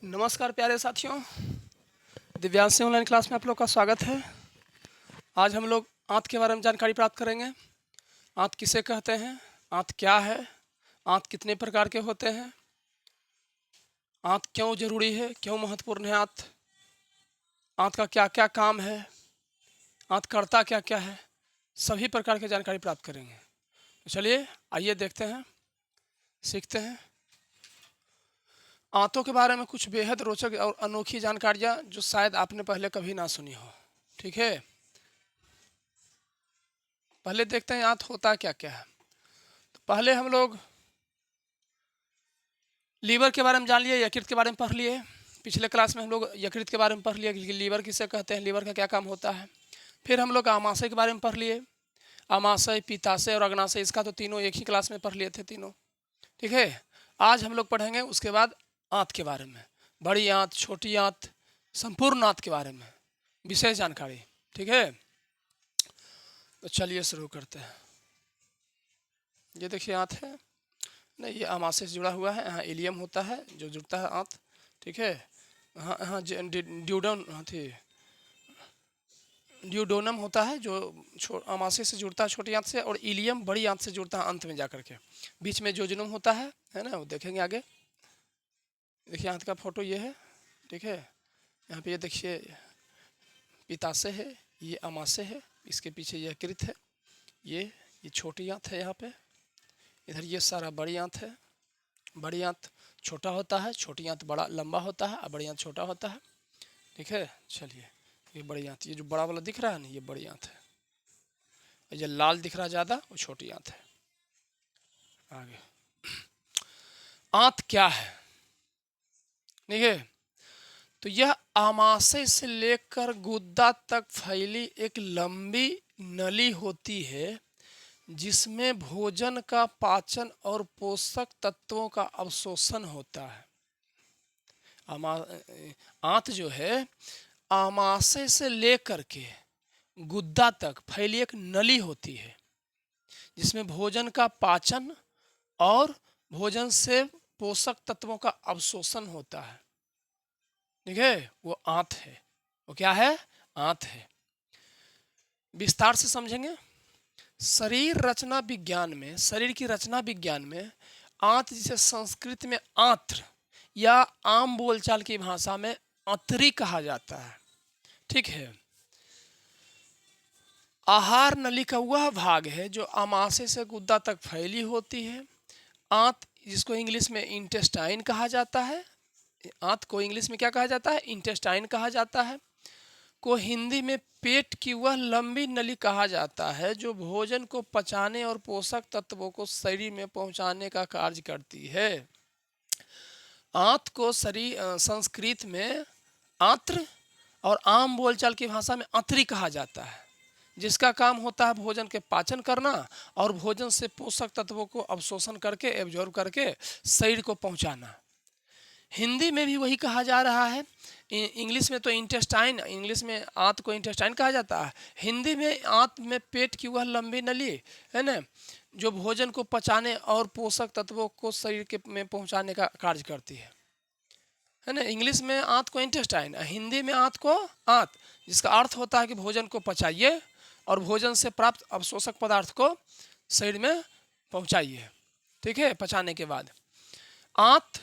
नमस्कार प्यारे साथियों, दिव्यांश ऑनलाइन क्लास में आप लोग का स्वागत है। आज हम लोग आंत के बारे में जानकारी प्राप्त करेंगे। आंत किसे कहते हैं, आंत क्या है, आंत कितने प्रकार के होते हैं, आंत क्यों जरूरी है, क्यों महत्वपूर्ण है, आंत का क्या क्या काम है, आंत करता क्या क्या है, सभी प्रकार की जानकारी प्राप्त करेंगे। तो चलिए आइए देखते हैं, सीखते हैं आंतों के बारे में कुछ बेहद रोचक और अनोखी जानकारियाँ जो शायद आपने पहले कभी ना सुनी हो। ठीक है, पहले देखते हैं आंत होता क्या क्या है। तो पहले हम लोग लीवर के बारे में जान लिए, यकृत के बारे में पढ़ लिए। पिछले क्लास में हम लोग यकृत के बारे में पढ़ लिए कि लीवर किसे कहते हैं, लीवर का क्या काम होता है। फिर हम लोग आमाशय के बारे में पढ़ लिए, आमाशय, पित्ताशय और अग्नाशय, इसका तो तीनों एक ही क्लास में पढ़ लिए थे तीनों। ठीक है, आज हम लोग पढ़ेंगे उसके बाद आंत के बारे में, बड़ी आंत, छोटी आंत, संपूर्ण आंत के बारे में विशेष जानकारी। ठीक है, तो चलिए शुरू करते हैं। ये देखिए आंत है, नहीं ये आमाशय से जुड़ा हुआ है। यहाँ इलियम होता है जो जुड़ता है आंत। ठीक है, यहाँ ड्यूडोनम होता है जो आमाशय से जुड़ता है छोटी आंत से, और इलियम बड़ी आंत से जुड़ता है अंत में जाकर के। बीच में जोजनम होता है ना, वो देखेंगे आगे। देखिए आंत का फोटो ये है। ठीक है, यहाँ पे ये देखिए पित्ताशय है, ये आमाशय है, इसके पीछे यकृत है, ये छोटी आंत है यहाँ पे। इधर ये सारा बड़ी आंत है। बड़ी आंत छोटा होता है, छोटी आंत बड़ा लंबा होता है, और बड़ी आंत छोटा होता है। ठीक है, चलिए ये बड़ी आंत, ये जो बड़ा वाला दिख रहा है ना, ये बड़ी आंत है, और ये लाल दिख रहा है ज़्यादा, वो छोटी आंत है। आगे आंत क्या है, ठीक है, तो यह आमाशय से लेकर गुद्दा तक फैली एक लंबी नली होती है जिसमें भोजन का पाचन और पोषक तत्वों का अवशोषण होता है। आंत जो है आमाशय से लेकर के गुद्दा तक फैली एक नली होती है जिसमें भोजन का पाचन और भोजन से पोषक तत्वों का अवशोषण होता है। ठीक है, वो आंत है। वो क्या है? आंत है। विस्तार से समझेंगे। शरीर रचना विज्ञान में, शरीर की रचना विज्ञान में आंत, जिसे संस्कृत में आंत्र या आम बोलचाल की भाषा में अंतरी कहा जाता है। ठीक है, आहार नली का वह भाग है जो आमाशय से गुद्दा तक फैली होती है। आंत, जिसको इंग्लिश में इंटेस्टाइन कहा जाता है, आंत को इंग्लिश में क्या कहा जाता है? इंटेस्टाइन कहा जाता है, को हिंदी में पेट की वह लंबी नली कहा जाता है जो भोजन को पचाने और पोषक तत्वों को शरीर में पहुंचाने का कार्य करती है। आंत को संस्कृत में आंत्र और आम बोलचाल की भाषा में अंतरी कहा जाता है, जिसका काम होता है भोजन के पाचन करना और भोजन से पोषक तत्वों को अवशोषण करके, एब्जॉर्ब करके शरीर को पहुंचाना। हिंदी में भी वही कहा जा रहा है। इंग्लिश में तो इंटेस्टाइन, इंग्लिश में आंत को इंटेस्टाइन कहा जाता है। हिंदी में आंत में पेट की वह लंबी नली है ना, जो भोजन को पचाने और पोषक तत्वों को शरीर के में पहुंचाने का कार्य करती है ना। इंग्लिश में आंत को इंटेस्टाइन, हिंदी में आंत को आंत, जिसका अर्थ होता है कि भोजन को पचाइए और भोजन से प्राप्त अवशोषक पदार्थ को शरीर में पहुंचाइए। ठीक है, पचाने के बाद आंत,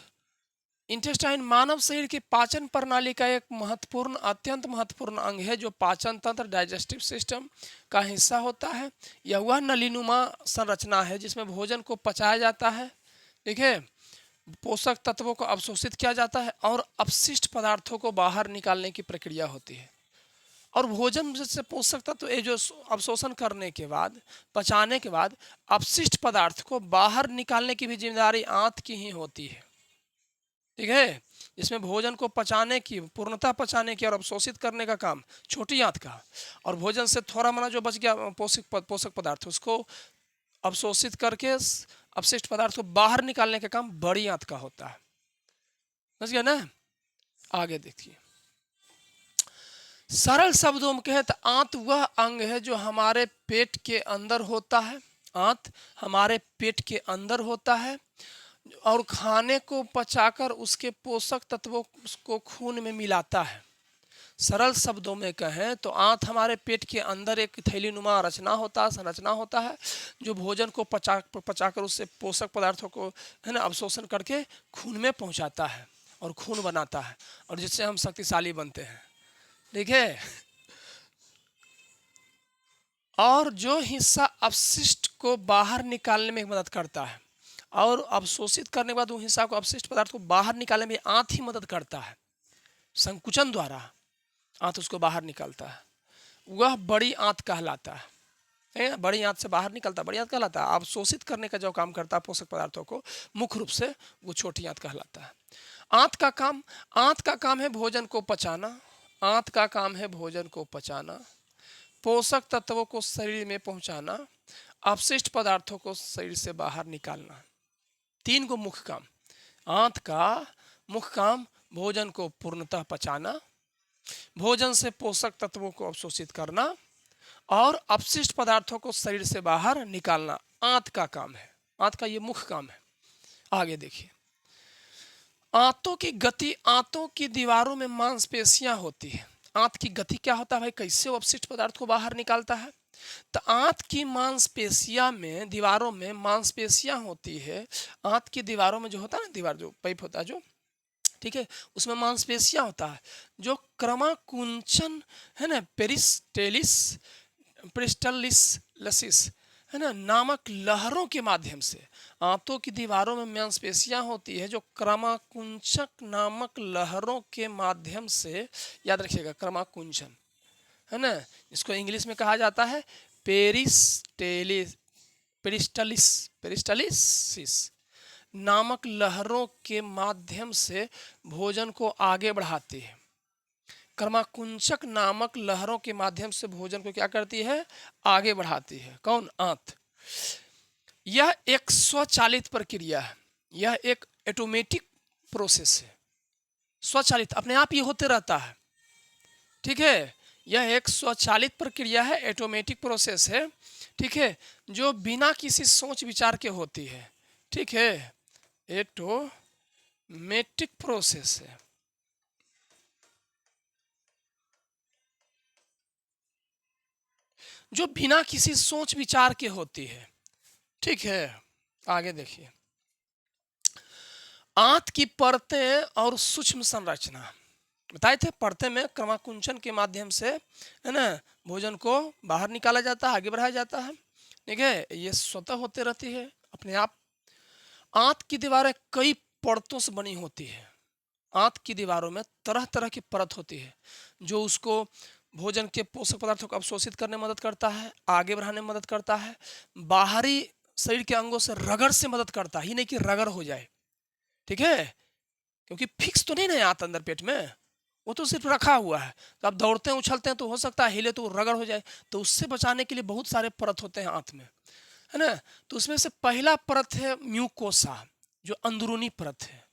इंटेस्टाइन मानव शरीर की पाचन प्रणाली का एक महत्वपूर्ण, अत्यंत महत्वपूर्ण अंग है जो पाचन तंत्र, डाइजेस्टिव सिस्टम का हिस्सा होता है। यह वह नलीनुमा संरचना है जिसमें भोजन को पचाया जाता है, ठीक है, पोषक तत्वों को अवशोषित किया जाता है और अपशिष्ट पदार्थों को बाहर निकालने की प्रक्रिया होती है। और भोजन से पोषक तत्व जो अवशोषण करने के बाद, पचाने के बाद अपशिष्ट पदार्थ को बाहर निकालने की भी जिम्मेदारी आंत की ही होती है। ठीक है, जिसमें भोजन को पचाने की, पूर्णतः पचाने की और अवशोषित करने का काम छोटी आंत का, और भोजन से थोड़ा मना जो बच गया पोषक पदार्थ, उसको अवशोषित करके अपशिष्ट पदार्थ को बाहर निकालने का काम बड़ी आंत का होता है। समझ गया ना? आगे देखिए, सरल शब्दों में कहे तो आंत वह अंग है जो हमारे पेट के अंदर होता है। आंत हमारे पेट के अंदर होता है, और खाने को पचाकर उसके पोषक तत्वों को खून में मिलाता है। सरल शब्दों में कहें तो आंत हमारे पेट के अंदर एक थैलीनुमा रचना होता है, संरचना होता है, जो भोजन को पचाकर उससे पोषक पदार्थों को है ना अवशोषण करके खून में पहुंचाता है और खून बनाता है, और जिससे हम शक्तिशाली बनते हैं। ठीक है। और जो हिस्सा अपशिष्ट को बाहर निकालने में मदद करता है, और अवशोषित करने के बाद उस हिस्सा को अपशिष्ट पदार्थ को बाहर निकालने में आंत ही मदद करता है। संकुचन द्वारा आंत उसको बाहर निकालता है, वह बड़ी आंत कहलाता है। बड़ी आंत से बाहर निकलता बड़ी आंत कहलाता है। अवशोषित करने का जो काम करता है पोषक पदार्थों को, मुख्य रूप से वो छोटी आंत कहलाता है। आंत का काम है भोजन को पचाना। आंत का काम है भोजन को पचाना, पोषक तत्वों को शरीर में पहुंचाना, अपशिष्ट पदार्थों को शरीर से बाहर निकालना। 3 को मुख्य काम। आंत का मुख्य काम भोजन को पूर्णतः पचाना, भोजन से पोषक तत्वों को अवशोषित करना, और अपशिष्ट पदार्थों को शरीर से बाहर निकालना आंत का काम है। आंत का ये मुख्य काम है। आगे देखिए, आंतों की गति। आंतों की दीवारों में मांसपेशियां होती है। आंत की गति क्या होता है भाई, कैसे वो अपशिष्ट पदार्थ को बाहर निकालता है? तो आंत की मांसपेशियां में, दीवारों में मांसपेशियां होती है। आंत की दीवारों में जो होता है ना, दीवार जो पाइप होता है जो, ठीक है, उसमें मांसपेशियां होता है जो क्रमाकुंचन है ना, पेरिस्टलिस है ना नामक लहरों के माध्यम से। आंतों की दीवारों में मांसपेशियां होती है जो क्रमाकुंचक नामक लहरों के माध्यम से, याद रखिएगा क्रमाकुंचन है ना, इसको इंग्लिश में कहा जाता है पेरिस्टलिसिस नामक लहरों के माध्यम से भोजन को आगे बढ़ाती है। क्रमाकुंचक नामक लहरों के माध्यम से भोजन को क्या करती है, आगे बढ़ाती है। कौन? आंत। यह एक स्वचालित प्रक्रिया है। यह एक ऑटोमेटिक प्रोसेस है। स्वचालित, अपने आप ये होते रहता है। ठीक है, यह एक स्वचालित प्रक्रिया है, ऑटोमेटिक प्रोसेस है। ठीक है, जो बिना किसी सोच विचार के होती है। ठीक है, ऑटोमेटिक प्रोसेस है। जो बिना किसी सोच विचार के होती है। ठीक है, आगे देखिए, आंत की परतें और सूक्ष्म संरचना बताए थे। परतें में क्रमाकुंचन के माध्यम से है ना भोजन को बाहर निकाला जाता है, आगे बढ़ाया जाता है। ठीक है, ये स्वतः होते रहती है अपने आप। आंत की दीवारें कई परतों से बनी होती है। आंत की दीवारों में तरह तरह की परत होती है जो उसको भोजन के पोषक पदार्थों को अवशोषित करने में मदद करता है, आगे बढ़ाने में मदद करता है, बाहरी शरीर के अंगों से रगड़ से मदद करता है, ही नहीं कि रगड़ हो जाए। ठीक है, क्योंकि फिक्स तो नहीं ना आंत अंदर पेट में, वो तो सिर्फ रखा हुआ है। तो आप दौड़ते हैं उछलते हैं तो हो सकता है हिले तो रगड़ हो जाए। तो उससे बचाने के लिए बहुत सारे परत होते हैं आंत में, है ना। तो उसमें से पहला परत है म्यूकोसा, जो अंदरूनी परत है।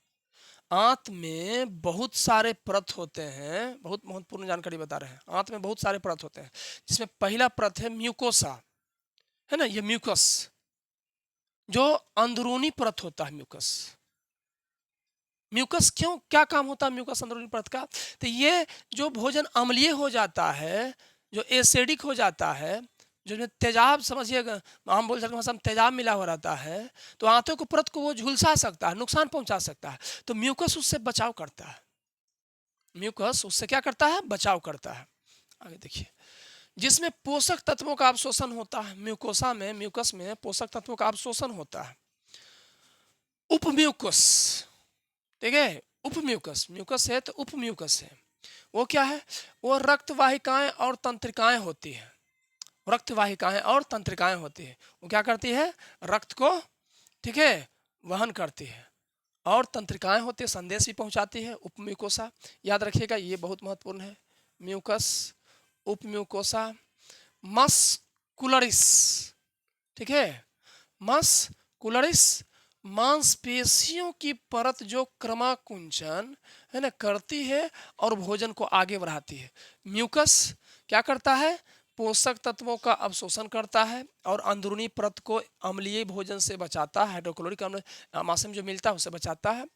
आंत में बहुत सारे परत होते हैं, बहुत महत्वपूर्ण जानकारी बता रहे हैं। आंत में बहुत सारे परत होते हैं, जिसमें पहला परत है म्यूकोसा, है ना, ये म्यूकस जो अंदरूनी परत होता है। म्यूकस क्यों, क्या काम होता है म्यूकस अंदरूनी परत का? तो ये जो भोजन अम्लीय हो जाता है, जो एसिडिक हो जाता है, जो तेजाब, समझिएगा हम बोल सकते हैं तेजाब मिला हुआ रहता है, तो आंतों की परत को वो झुलसा सकता है, नुकसान पहुंचा सकता है। तो म्यूकस उससे बचाव करता है। म्यूकस उससे क्या करता है, बचाव करता है। आगे देखिए, जिसमें पोषक तत्वों का अवशोषण होता है। म्यूकोसा में, म्यूकस में पोषक तत्वों का अवशोषण होता है। उपम्यूकस, ठीक है, उपम्यूकस, म्यूकस है तो उपम्यूकस है। वो क्या है, वो रक्त वाहिकाएं और तंत्रिकाएं होती है। रक्त वाहिकाएं और तंत्रिकाएं होती है। वो क्या करती है, रक्त को, ठीक है, वहन करती है, और तंत्रिकाएं होती है, संदेश भी पहुंचाती है। उपम्यूकोसा, याद रखिएगा ये बहुत महत्वपूर्ण है। म्यूकस, उपम्यूकोसा, मस्कुलरिस, ठीक है, मस्कुलरिस, मांसपेशियों की परत जो क्रमाकुंचन है ना करती है और भोजन को आगे बढ़ाती है। म्यूकस क्या करता है, पोषक तत्वों का अवशोषण करता है और अंदरूनी परत को अम्लीय भोजन से बचाता है, हाइड्रोक्लोरिक अम्ल आमाशय में जो मिलता है उससे बचाता है।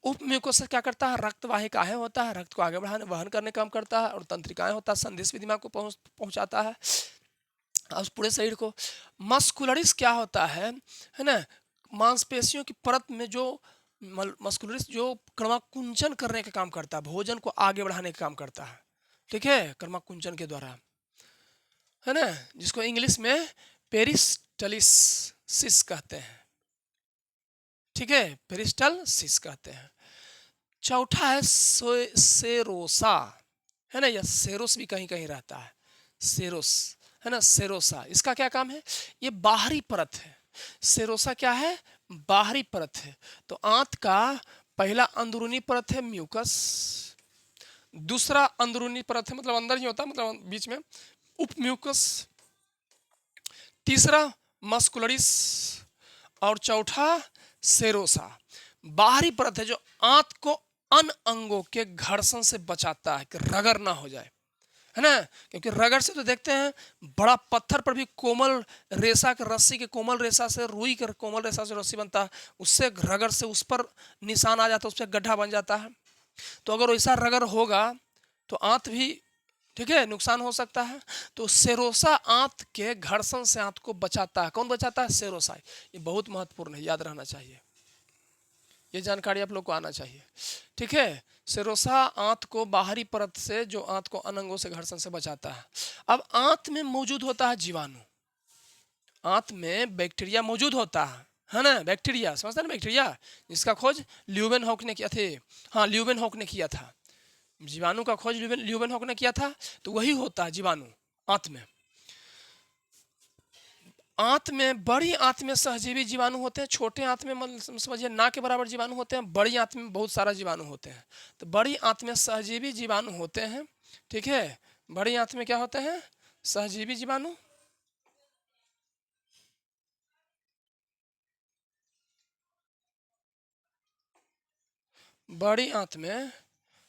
उप म्यूकोसा क्या करता है, रक्त वाहिकाएं होता है, रक्त को आगे बढ़ाने वहन करने का काम करता है, और तंत्रिकाएं होता है, संदेश भी दिमाग को पहुंचाता है और पूरे शरीर को। मस्कुलरिस क्या होता है ना, मांसपेशियों की परत में जो मस्कुलरिस जो क्रमाकुंचन करने का काम करता है, भोजन को आगे बढ़ाने का काम करता है, ठीक है, क्रमाकुंचन के द्वारा, है ना, जिसको इंग्लिश में पेरिस्टलिसिस कहते हैं, ठीक है, पेरिस्टलसिस कहते हैं। चौथा है सेरोसा, है ना, या सेरोस भी कहीं कहीं रहता है, सेरोस, है ना, सेरोसा, इसका क्या काम है, ये बाहरी परत है। सेरोसा क्या है, बाहरी परत है। तो आंत का पहला अंदरूनी परत है म्यूकस, दूसरा अंदरूनी परत है मतलब अंदर ही होता है, मतलब बीच में उपम्यूकस, तीसरा मस्कुलरिस और चौथा सेरोसा। बाहरी परत है जो आंत को अन्य अंगों के घर्षण से बचाता है कि रगड़ ना हो जाए, है ना, क्योंकि रगड़ से तो देखते हैं बड़ा पत्थर पर भी कोमल रेशा के रस्सी के कोमल रेशा से, रुई के कोमल रेशा से रस्सी बनता है, उससे रगड़ से उस पर निशान आ जाता है, उस पर गड्ढा बन जाता है। तो अगर वैसा रगड़ होगा तो आंत भी, ठीक है, नुकसान हो सकता है। तो सेरोसा आंत के घर्षण से आंत को बचाता है। कौन बचाता है, सेरोसा। ये बहुत महत्वपूर्ण है, याद रहना चाहिए, ये जानकारी आप लोग को आना चाहिए, ठीक है। सेरोसा आंत को बाहरी परत से, जो आंत को अनंगों से घर्षण से बचाता है। अब आंत में मौजूद होता है जीवाणु, आंत में बैक्टीरिया मौजूद होता है ना, बैक्टीरिया समझते हैं ना, बैक्टीरिया जिसका खोज ल्यूवेनहॉक ने किया थे, हाँ ल्यूवेनहॉक ने किया था, जीवाणु का खोज ल्यूवेनहॉक ने किया था, तो वही होता है जीवाणु आंत में। आंत में, बड़ी आंत में सहजीवी जीवाणु होते हैं, छोटे आंत में समझिए ना के बराबर जीवाणु होते हैं, बड़ी आंत में बहुत सारा जीवाणु होते हैं। तो बड़ी आंत में सहजीवी जीवाणु होते हैं, ठीक है, बड़ी आंत में क्या होते हैं, सहजीवी जीवाणु। बड़ी आंत में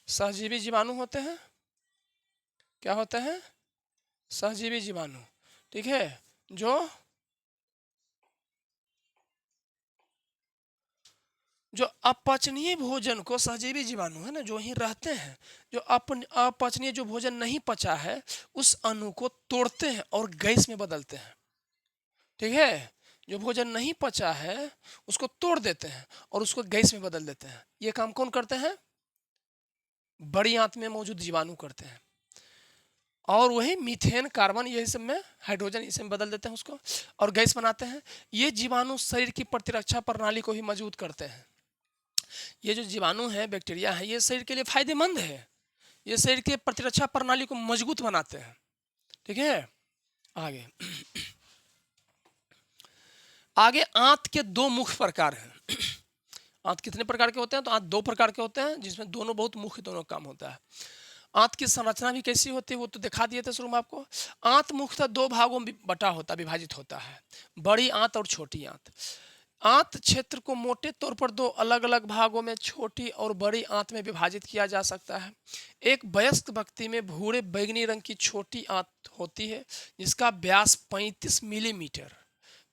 सहजीवी जीवाणु होते हैं, क्या होते हैं, सहजीवी जीवाणु, ठीक है, जो अपचनीय भोजन को, सहजीवी जीवाणु है ना, जो ही रहते हैं, जो अपचनीय जो भोजन नहीं पचा है उस अणु को तोड़ते हैं और गैस में बदलते हैं, ठीक है, जो भोजन नहीं पचा है उसको तोड़ देते हैं और उसको गैस में बदल देते हैं। ये काम कौन करते हैं, बड़ी आंत में मौजूद जीवाणु करते हैं। और वही मीथेन, कार्बन, यही सब में हाइड्रोजन इसमें बदल देते हैं उसको और गैस बनाते हैं। ये जीवाणु शरीर की प्रतिरक्षा प्रणाली को ही मजबूत करते हैं। ये जो जीवाणु है, बैक्टीरिया है, ये शरीर के लिए फायदेमंद है, ये शरीर के प्रतिरक्षा प्रणाली को मजबूत बनाते हैं, ठीक है। आगे आगे आंत के दो मुख्य प्रकार हैं। आंत कितने प्रकार के होते हैं, तो आंत दो प्रकार के होते हैं, जिसमें दोनों बहुत मुख्य दोनों काम होता है। आंत की संरचना भी कैसी होती है वो तो दिखा दिए थे शुरू में आपको। आंत मुख्यतः दो भागों में बटा होता, विभाजित होता है, बड़ी आंत और छोटी आंत। आंत क्षेत्र को मोटे तौर पर दो अलग अलग भागों में, छोटी और बड़ी आंत में विभाजित किया जा सकता है। एक वयस्क व्यक्ति में भूरे बैगनी रंग की छोटी आंत होती है जिसका व्यास 35 मिलीमीटर,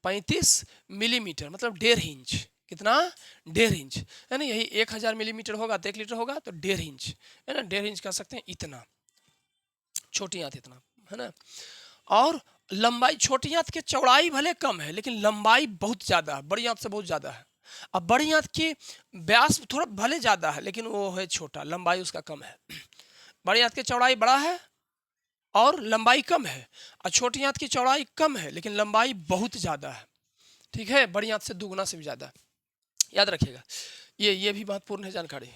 35 मिलीमीटर मतलब 1.5 इंच, कितना, 1.5 इंच, है ना, यही 1000 मिलीमीटर होगा तो 1 लीटर होगा, तो 1.5 इंच, है ना, 1.5 इंच कह सकते हैं, इतना छोटी आंत, इतना, है ना। और लंबाई, छोटी आंत की चौड़ाई भले कम है लेकिन लंबाई बहुत ज़्यादा है, बड़ी आंत से बहुत ज़्यादा है। अब बड़ी आंत की व्यास थोड़ा भले ज़्यादा है लेकिन वो है छोटा, लंबाई उसका कम है। बड़ी आंत की चौड़ाई बड़ा है और लंबाई कम है, और छोटी आंत की चौड़ाई कम है लेकिन लंबाई बहुत ज़्यादा है, ठीक है, बड़ी आंत से दुगुना से भी ज़्यादा। याद रखिएगा, ये भी महत्वपूर्ण है जानकारी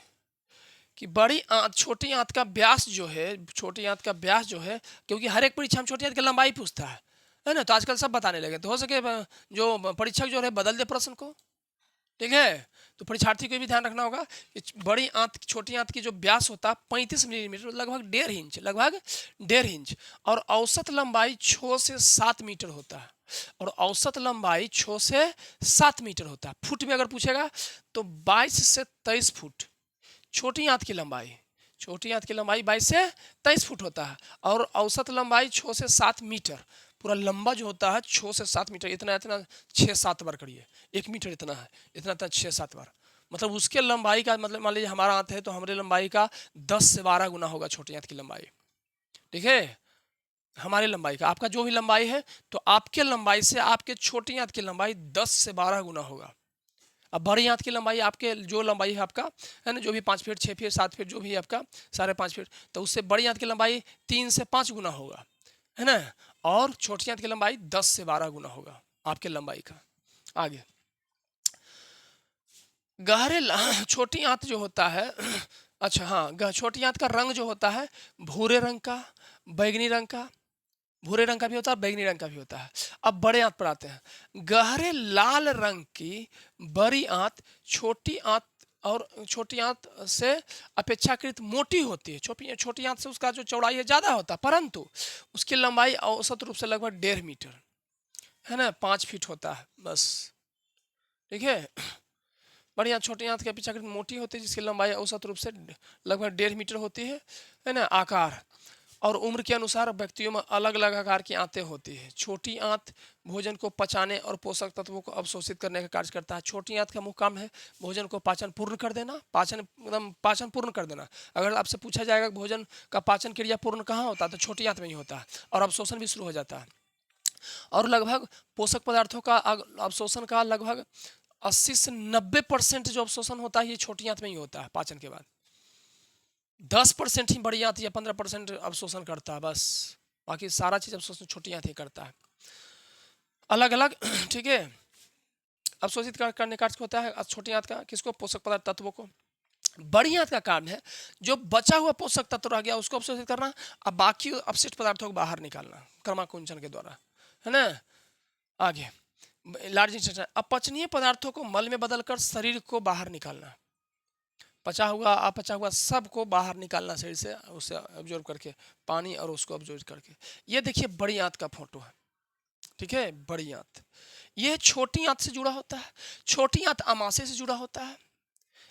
कि बड़ी आंत, छोटी आंत का व्यास जो है, छोटी आंत का व्यास जो है, क्योंकि हर एक परीक्षा में छोटी आंत की लंबाई पूछता है ना, तो आजकल सब बताने लगे, तो हो सके जो परीक्षक जो है बदल दे प्रश्न को, ठीक है। तो परीक्षार्थी को भी ध्यान रखना होगा कि बड़ी आंत, छोटी आंत की जो व्यास होता है 35 मिलीमीटर, लगभग 1.5 इंच, लगभग 1.5 इंच, और औसत लंबाई 6 से 7 मीटर होता है, और औसत लंबाई 6 से 7 मीटर होता है। फुट में अगर पूछेगा तो 22 से 23 फुट छोटी आंत की लंबाई, छोटी आंत की लंबाई 22 से 23 फुट होता है और औसत लंबाई 6 से 7 मीटर। पूरा लंबा जो होता है 6 से 7 मीटर, इतना इतना 6-7 बार करिए, 1 मीटर इतना है, इतना इतना 6-7 बार, मतलब उसके लंबाई का मतलब मान लीजिए हमारा आंत है तो हमारे लंबाई का 10 से 12 गुना होगा छोटी आंत की लंबाई। ठीक है, हमारे लंबाई का, आपका जो भी लंबाई है तो आपके लंबाई से आपके छोटी आंत की लंबाई 10 से 12 गुना होगा। अब बड़ी आंत की लंबाई आपके जो लंबाई है आपका, है ना, जो भी 5 फीट 6 फीट 7 फीट जो भी है आपका 5.5 फीट, तो उससे बड़ी आंत की लंबाई 3 से 5 गुना होगा, है ना, और छोटी आंत की लंबाई 10 से 12 गुना होगा आपके लंबाई का। आगे छोटी आंत जो होता है अच्छा हाँ, छोटी आंत का रंग जो होता है भूरे रंग का, बैगनी रंग का, भूरे रंग का भी होता है, बैगनी रंग का भी होता है। अब बड़े आंत पर आते हैं। गहरे लाल रंग की बड़ी आंत छोटी आंत से अपेक्षाकृत मोटी होती है। छोटी छोटी आंत से उसका जो चौड़ाई है ज़्यादा होता है, परंतु उसकी लंबाई औसत रूप से लगभग 1.5 मीटर, है ना, 5 फीट होता है बस। ठीक है, बड़ी आंत छोटी आंत की अपेक्षाकृत मोटी होती है जिसकी लंबाई औसत रूप से लगभग 1.5 मीटर होती है ना। आकार और उम्र के अनुसार व्यक्तियों में अलग अलग आकार की आंतें होती है। छोटी आंत भोजन को पचाने और पोषक तत्वों को अवशोषित करने का कार्य करता है। छोटी आंत का मुख्य काम है भोजन को पाचन पूर्ण कर देना, पाचन पूर्ण कर देना। अगर आपसे पूछा जाएगा भोजन का पाचन क्रिया पूर्ण कहाँ होता है तो छोटी आंत में ही होता है, और अवशोषण भी शुरू हो जाता है। और लगभग पोषक पदार्थों का अवशोषण का लगभग 80 से 90% जो अवशोषण होता है ये छोटी आंत में ही होता है। पाचन के बाद 10% ही बड़ी आंत या 15% अवशोषण करता है बस, बाकी सारा चीज अवशोषण छोटी आंत ही करता है अलग अलग। ठीक है, अवशोषित करने का होता है छोटी आंत का किसको, पोषक पदार्थ तत्वों को। बड़ी आंत का काम है जो बचा हुआ पोषक तत्व रह गया उसको अवशोषित करना, और बाकी अपशिष्ट पदार्थों को बाहर निकालना क्रमाकुंचन के द्वारा, है ना। आगे लार्ज इंटेस्टाइन, अपचनीय पदार्थों को मल में बदलकर शरीर को बाहर निकालना, पचा हुआ अपचा हुआ सब को बाहर निकालना शरीर से, उसे ऑब्जर्व करके पानी और उसको ऑब्जर्व करके। ये देखिए बड़ी आंत का फोटो है। ठीक है, बड़ी आंत ये छोटी आंत से जुड़ा होता है। छोटी आंत आमाशय से जुड़ा होता है।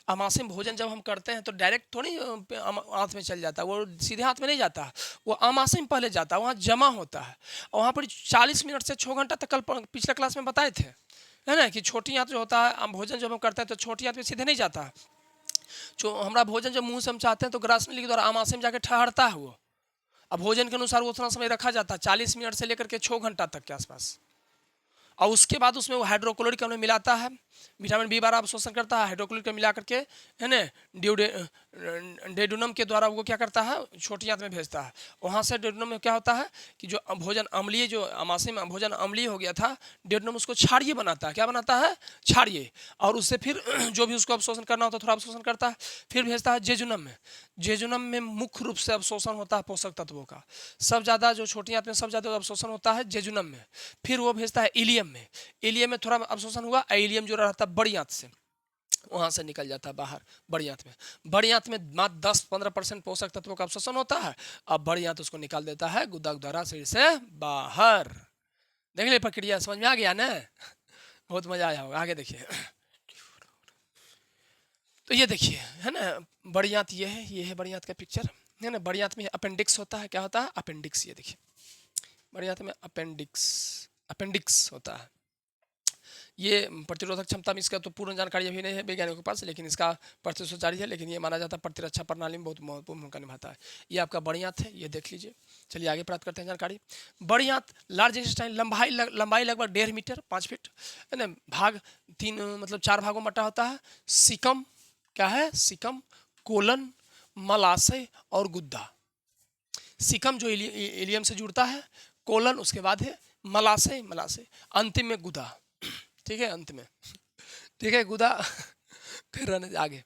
आमाशय में भोजन जब हम करते हैं तो डायरेक्ट थोड़ी आंत में चल जाता है, वो सीधे हाथ में नहीं जाता, वो आमाशय में पहले जाता है, वहाँ जमा होता है, और वहाँ पर 40 मिनट से 6 घंटा तक कल पिछले क्लास में बताए थे, है ना, कि छोटी आंत जो होता है भोजन जब हम करते हैं तो छोटी आंत में सीधे नहीं जाता। जो हमारा भोजन जब मुंह से हम चाहते हैं तो ग्रास नली के द्वारा आमाशय में जाके ठहरता है वो, अब भोजन के अनुसार वो उतना समय रखा जाता है 40 मिनट से लेकर के 6 घंटा तक के आसपास, और उसके बाद उसमें वो हाइड्रोक्लोरिक अम्ल मिलाता है, विटामिन बी 12 अवशोषण करता है, हाइड्रोक्लोरिक अम्ल मिला करके, है ना, डेडुनम के द्वारा वो क्या करता है छोटी आंत में भेजता है। वहाँ से डेडुनम में क्या होता है कि जो भोजन अम्लीय, जो आमाशय में भोजन अम्लीय हो गया था, डेडुनम उसको क्षारीय बनाता है। क्या बनाता है? क्षारीय, और उससे फिर जो भी उसको अवशोषण करना होता है थोड़ा अवशोषण करता है, फिर भेजता है जेजुनम में। जेजुनम में मुख्य रूप से अवशोषण होता है पोषक तत्वों का, सब ज़्यादा जो छोटी आंत में सब ज़्यादा अवशोषण होता है जेजुनम में। फिर वो भेजता है इलियम में, इलियम में थोड़ा अवशोषण हुआ, इलियम जो रहता है बड़ी आंत से, वहाँ से निकल जाता है बाहर बड़ी आंत में। बड़ी आंत में मात्र 10-15% पोषक तत्वों का अवशोषण होता है, अब बड़ी आंत उसको निकाल देता है गुदा द्वारा शरीर से बाहर। देख ले प्रक्रिया, समझ में आ गया ना? बहुत मजा आया होगा। आगे देखिए, तो ये देखिए, है ना, बड़ी आंत ये है बड़ी आंत का पिक्चर, है ना। बड़ी आंत में अपेंडिक्स होता है। क्या होता है? अपेंडिक्स। ये देखिए बड़ी आंत में अपेंडिक्स होता है। ये प्रतिरोधक क्षमता में इसका तो पूर्ण जानकारी अभी नहीं है वैज्ञानिकों के पास, लेकिन इसका प्रतिशोध जारी है, लेकिन ये माना जाता है प्रतिरक्षा प्रणाली में बहुत महत्वपूर्ण भूमिका निभाता है। ये आपका बड़ी आंत है, ये देख लीजिए। चलिए आगे प्राप्त करते हैं जानकारी। बड़ी आंत लार्ज इंटेस्टाइन, लंबाई लगभग 1.5 मीटर 5 फीट, है ना। भाग 3 मतलब 4 भागों में बटा होता है। सिकम क्या है? सिकम, कोलन, मलाशय और गुद्दा। सिकम जो इलियम से जुड़ता है, कोलन उसके बाद है, मलाशय अंतिम में गुदा। ठीक है, अंत में। ठीक है, गुदा फिर रहने आगे।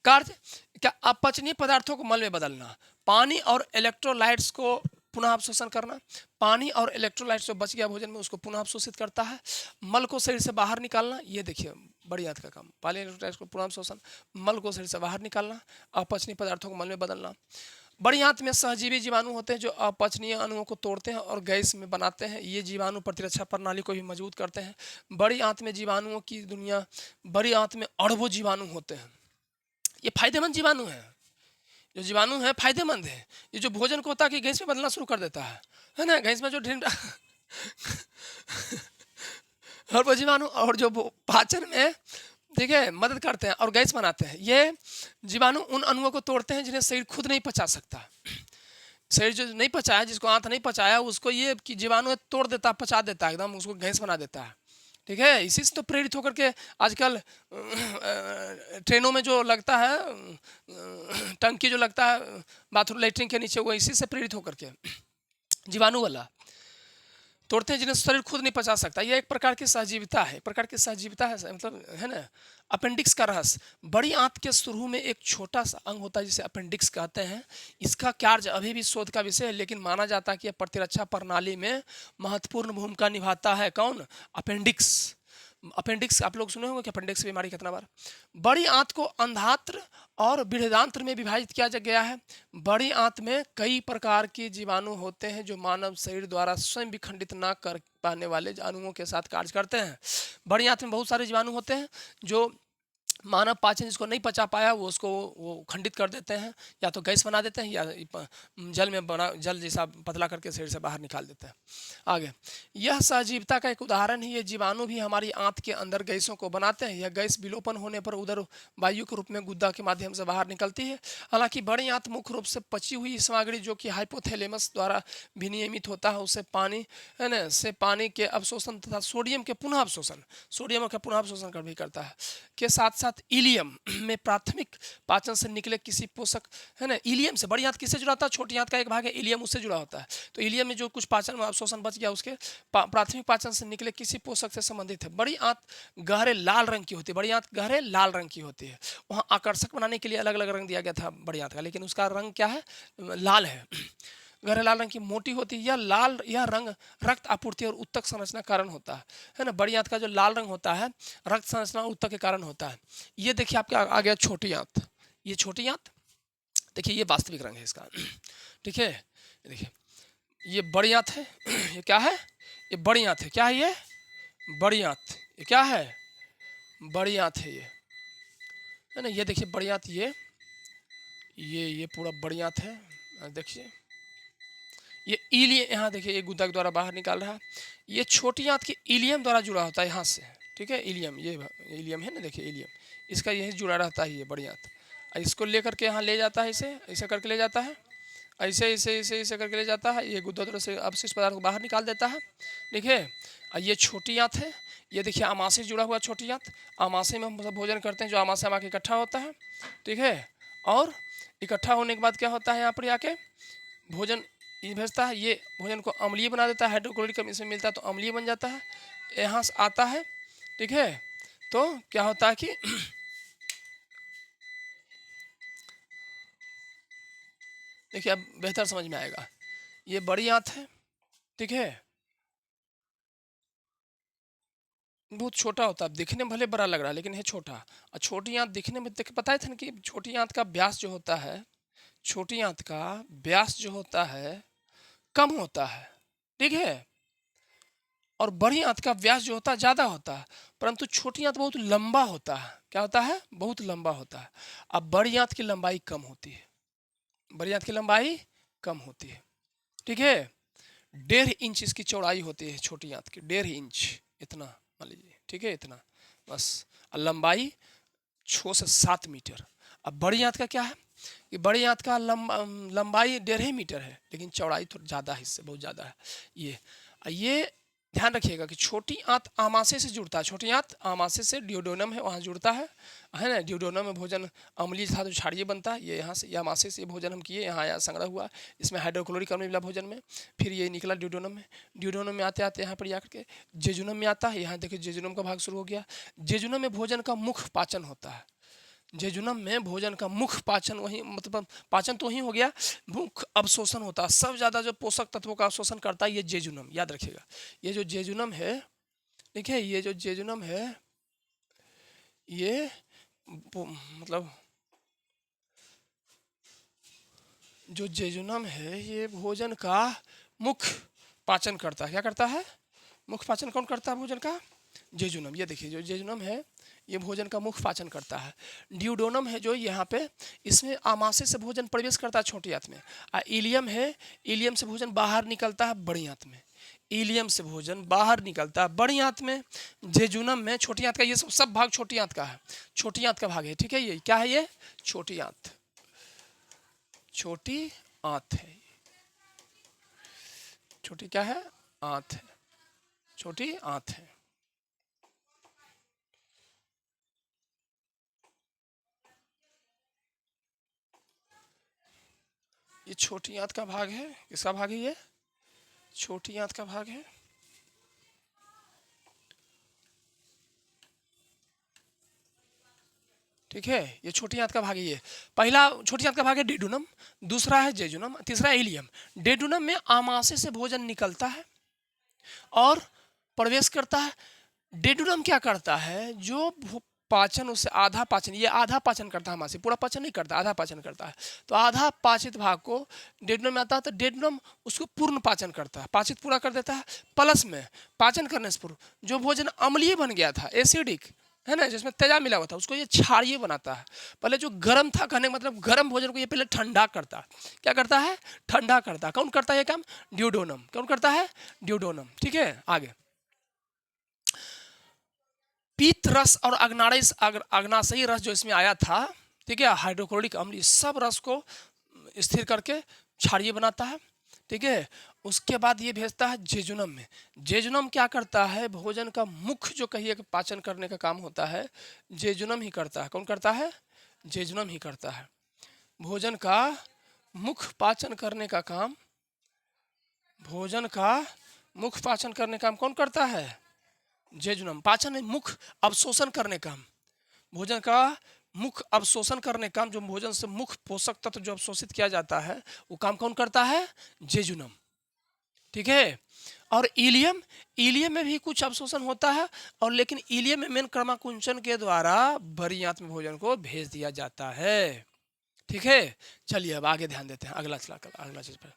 कार्य क्या? अपचनीय पदार्थों को मल में बदलना, पानी और इलेक्ट्रोलाइट्स को पुनः अवशोषण करना। पानी और इलेक्ट्रोलाइट्स जो बच गया भोजन में उसको पुनः अवशोषित करता है। मल को शरीर से बाहर निकालना, ये देखिए बड़ी आंत का काम। पानी इलेक्ट्रोलाइट्स को पुनः अवशोषण, मल को शरीर से बाहर निकालना, अपचनीय पदार्थों को मल में बदलना। बड़ी आंत में सहजीवी जीवाणु होते हैं जो अपचनीय अणुओं को तोड़ते हैं और गैस में बनाते हैं। ये जीवाणु प्रतिरक्षा प्रणाली को भी मजबूत करते हैं। बड़ी आंत में जीवाणुओं की दुनिया, बड़ी आंत में अरबों जीवाणु होते हैं। ये फायदेमंद जीवाणु हैं। जो जीवाणु है फायदेमंद है। ये जो भोजन को होता है कि गैस में बदलना शुरू कर देता है ना, गैस में जो और वो जीवाणु और जो पाचन में, ठीक है, मदद करते हैं और गैस बनाते हैं। ये जीवाणु उन अणुओं को तोड़ते हैं जिन्हें शरीर खुद नहीं पचा सकता। शरीर जो नहीं पचाया, जिसको आंत नहीं पचाया, उसको ये कि जीवाणु तोड़ देता है, पचा देता है, एकदम उसको गैस बना देता है। ठीक है, इसी से तो प्रेरित होकर के आजकल ट्रेनों में जो लगता है टंकी जो लगता है बाथरूम लेटरिन के नीचे, वो इसी से प्रेरित होकर के जीवाणु वाला तोड़ते हैं जिन्हें शरीर खुद नहीं पचा सकता। यह एक प्रकार की सहजीविता है, एक प्रकार की सहजीविता है, मतलब है ना। अपेंडिक्स का रहस्य, बड़ी आंत के शुरू में एक छोटा सा अंग होता है जिसे अपेंडिक्स कहते हैं। इसका कार्य अभी भी शोध का विषय है, लेकिन माना जाता है कि यह प्रतिरक्षा प्रणाली में महत्वपूर्ण भूमिका निभाता है। कौन? अपेंडिक्स। अपेंडिक्स आप लोग सुने होंगे कि अपेंडिक्स बीमारी कितना बार। बड़ी आंत को अंधांत्र और बृहदांत्र में विभाजित किया गया है। बड़ी आंत में कई प्रकार के जीवाणु होते हैं जो मानव शरीर द्वारा स्वयं विखंडित ना कर पाने वाले अणुओं के साथ कार्य करते हैं। बड़ी आंत में बहुत सारे जीवाणु होते हैं जो मानव पाचन जिसको नहीं पचा पाया वो खंडित कर देते हैं, या तो गैस बना देते हैं या जल में बना जल जैसा पतला करके शरीर से बाहर निकाल देते हैं। आगे, यह सहजीविता का एक उदाहरण है। ये जीवाणु भी हमारी आंत के अंदर गैसों को बनाते हैं। यह गैस विलोपन होने पर उदर वायु के रूप में गुद्दा के माध्यम से बाहर निकलती है। हालांकि बड़ी आंत मुख्य रूप से पची हुई सामग्री जो कि हाइपोथैलेमस द्वारा विनियमित होता है, उससे पानी, है ना, से पानी के अवशोषण तथा सोडियम के पुनः अवशोषण कर भी करता है। के साथ साथ इलियम में प्राथमिक पाचन से निकले किसी पोषक, है ना, इलियम से। बड़ी आंत किससे जुड़ा होता है? छोटी आंत का एक भाग है इलियम, उससे जुड़ा होता है। तो इलियम में जो कुछ पाचन अवशोषण बच गया उसके प्राथमिक पाचन से निकले किसी पोषक से संबंधित है। बड़ी आंत गहरे लाल रंग की होती है। बड़ी आंत गहरे लाल रंग की होती है। वहाँ आकर्षक बनाने के लिए अलग अलग रंग दिया गया था बड़ी आंत का, लेकिन उसका रंग क्या है? लाल है। गहरे लाल रंग की, मोटी होती है। यह रंग रक्त आपूर्ति और उत्तक संरचना कारण होता है ना। बड़ी आंत का जो लाल रंग होता है रक्त संरचना उत्तक के कारण होता है। ये देखिए आपके आ गया छोटी आंत। ये छोटी आंत देखिए, ये वास्तविक रंग है इसका। ठीक है, देखिए ये बड़ी आंत है। ये क्या है? ये बड़ी आंत है। क्या है ये? बड़ी आंत। ये क्या है? बड़ी आंत है ये, है ना। ये देखिए बड़ी आंत, ये पूरा बड़ी आंत है। देखिए ये इलियम, यहाँ देखिए ये गुदा के द्वारा बाहर निकाल रहा है। ये छोटी आंत की इलियम द्वारा जुड़ा होता है यहाँ से। ठीक है, इलियम, ये इलियम है ना, देखिए इलियम, इसका यही जुड़ा रहता है ये बड़ी आंत। इसको लेकर के यहाँ ले जाता है, इसे ऐसे करके ले जाता है, ऐसे ऐसे ऐसे ऐसे करके ले जाता है। ये गुदा द्वारा से अवशिष्ट पदार्थ को बाहर निकाल देता है। देखिए, ये छोटी आंत है। ये देखिए आमाशय से जुड़ा हुआ छोटी आंत। आमाशय में हम सब भोजन करते हैं, जो आमाशय में आके इकट्ठा होता है। ठीक है, और इकट्ठा होने के बाद क्या होता है, यहाँ पर आके भोजन ये भेजता है। ये भोजन को अम्लीय बना देता है, हाइड्रोक्लोरिक इसमें मिलता है तो अम्लीय बन जाता है, यहाँ से आता है। ठीक है, तो क्या होता है कि देखिए अब बेहतर समझ में आएगा। ये बड़ी आंत है, ठीक है, बहुत छोटा होता है, दिखने में भले बड़ा लग रहा है लेकिन है छोटा। और छोटी आंत दिखने में पता है कि छोटी आंत का व्यास जो होता है, छोटी आंत का व्यास जो होता है कम होता है। ठीक है, और बड़ी आंत का व्यास जो होता है ज़्यादा होता है, परंतु छोटी आंत बहुत लंबा होता है। क्या होता है? बहुत लंबा होता है। अब बड़ी आंत की लंबाई कम होती है। बड़ी आंत की लंबाई कम होती है। ठीक है, 1.5 इंच इसकी चौड़ाई होती है छोटी आंत की, 1.5 इंच, इतना मान लीजिए। ठीक है, इतना बस। और लंबाई 6 से 7 मीटर। अब बड़ी आंत का क्या है कि बड़ी आंत का लंबाई 1.5 मीटर है, लेकिन चौड़ाई थोड़ा ज़्यादा है, इससे बहुत ज़्यादा है। ये ध्यान रखिएगा कि छोटी आंत आमाशय से जुड़ता है। छोटी आंत आमाशय से ड्यूडेनम है वहाँ जुड़ता है ना। ड्यूडेनम में भोजन अम्लीय था तो क्षारीय बनता है। ये यहाँ से, ये आमाशय से भोजन हम किए, यहाँ संग्रह हुआ, इसमें हाइड्रोक्लोरिक अम्ल मिला भोजन में, फिर ये निकला ड्यूडेनम में। ड्यूडेनम में आते आते यहाँ पर आकर के जेजुनम में आता है। यहाँ देखिए जेजुनम का भाग शुरू हो गया। जेजुनम में भोजन का मुख्य पाचन होता है। जेजुनम में भोजन का मुख्य पाचन वही, मतलब पाचन तो वही हो गया, मुख्य अवशोषण होता है। सब ज़्यादा जो पोषक तत्वों का अवशोषण करता है ये जेजुनम, याद रखिएगा। ये जो जेजुनम है, देखिए ये जो जेजुनम है, ये मतलब जो जेजुनम है ये भोजन का मुख्य पाचन करता है। क्या करता है? मुख्य पाचन कौन करता है भोजन का? जेजुनम, ये देखिए जो जेजुनम है ये भोजन का मुख्य पाचन करता है। ड्यूडोनम है जो यहाँ पे, इसमें आमाशय से भोजन प्रवेश करता है छोटी आंत में। इलियम है, इलियम से भोजन बाहर निकलता है बड़ी आंत में। इलियम से भोजन बाहर निकलता है बड़ी आंत में। जेजुनम में छोटी आंत का, ये सब भाग छोटी आंत का है, छोटी आंत का भाग है, ठीक है। ये क्या है, ये छोटी आंत, छोटी आंत है, छोटी क्या है, आंत है, छोटी आंत है। ये छोटी आंत का भाग है, किसका भाग है, ये छोटी आंत का भाग है। ठीक है, ये छोटी आंत का भाग है। ये पहला छोटी आंत का भाग है डेडुनम, दूसरा है जेजुनम, तीसरा है इलियम। डेडुनम में आमाशय से भोजन निकलता है और प्रवेश करता है। डेडुनम क्या करता है, जो पाचन उससे आधा पाचन, ये आधा पाचन करता है हमारे, पूरा पाचन नहीं करता, आधा पाचन करता है। तो आधा पाचित भाग को डेडुनम में आता है, तो डेडुनम उसको पूर्ण पाचन करता है, पाचित पूरा कर देता है। प्लस में पाचन करने से पूर्व जो भोजन अम्लीय बन गया था, एसिडिक है ना, जिसमें तेजाब मिला हुआ था, उसको ये क्षारीय बनाता है। पहले जो गर्म था, कहने का मतलब गर्म भोजन को ये पहले ठंडा करता है। क्या करता है, ठंडा करता है। कौन करता है ये काम, ड्यूडोनम। कौन करता है, ड्यूडोनम। ठीक है, आगे पीत रस और अग्नाशयी रस जो इसमें आया था, ठीक है, हाइड्रोक्लोरिक अम्ल, इस सब रस को स्थिर करके क्षारीय बनाता है। ठीक है, उसके बाद ये भेजता है जेजुनम में। जेजुनम क्या करता है, भोजन का मुख्य जो कहिए कि पाचन करने का काम होता है, जेजुनम ही करता है। कौन करता है, जेजुनम ही करता है। भोजन का मुख्य पाचन करने का काम, भोजन का मुख्य पाचन करने का काम कौन करता है, जेजुनम। पाचन में मुख्य अवशोषण करने का काम, भोजन का मुख्य अवशोषण करने का काम, जो भोजन से मुख्य पोषक तत्व जो अवशोषित किया जाता है, वो काम कौन करता है, जेजुनम। ठीक है, और इलियम, इलियम में भी कुछ अवशोषण होता है, और लेकिन इलियम में मेन क्रमाकुंचन के द्वारा बड़ी आंत में भोजन को भेज दिया जाता है। ठीक है, चलिए अब आगे ध्यान देते हैं, अगला चीज पर।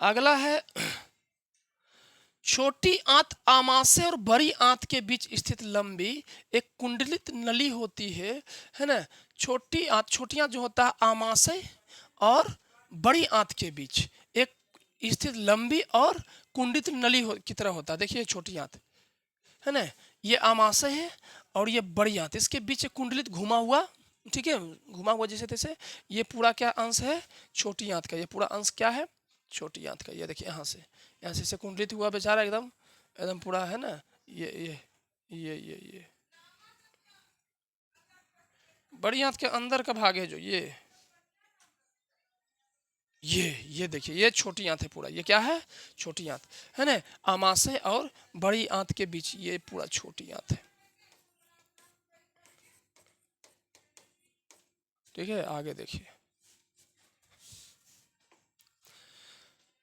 अगला है छोटी आंत आमाशय और बड़ी आंत के बीच स्थित लंबी एक कुंडलित नली होती है ना। छोटी आंत जो होता है आमाशय और बड़ी आंत के बीच एक स्थित लंबी और कुंडित नली की तरह होता है। देखिए छोटी आंत है ना, ये आमाशय है और ये बड़ी आंत, इसके बीच एक कुंडलित घुमा हुआ, ठीक है, घुमा हुआ जैसे तैसे, ये पूरा क्या अंश है, छोटी आंत का। ये पूरा अंश क्या है, छोटी आंत का। ये देखिए यहाँ से कुंडलित हुआ बेचारा, एकदम एकदम पूरा है ना। ये बड़ी आंत के अंदर का भाग है जो ये देखिए, ये छोटी आंत है पूरा। ये क्या है, छोटी आंत है ना। आमाशय और बड़ी आंत के बीच ये पूरा छोटी आंत है। ठीक है, आगे देखिए।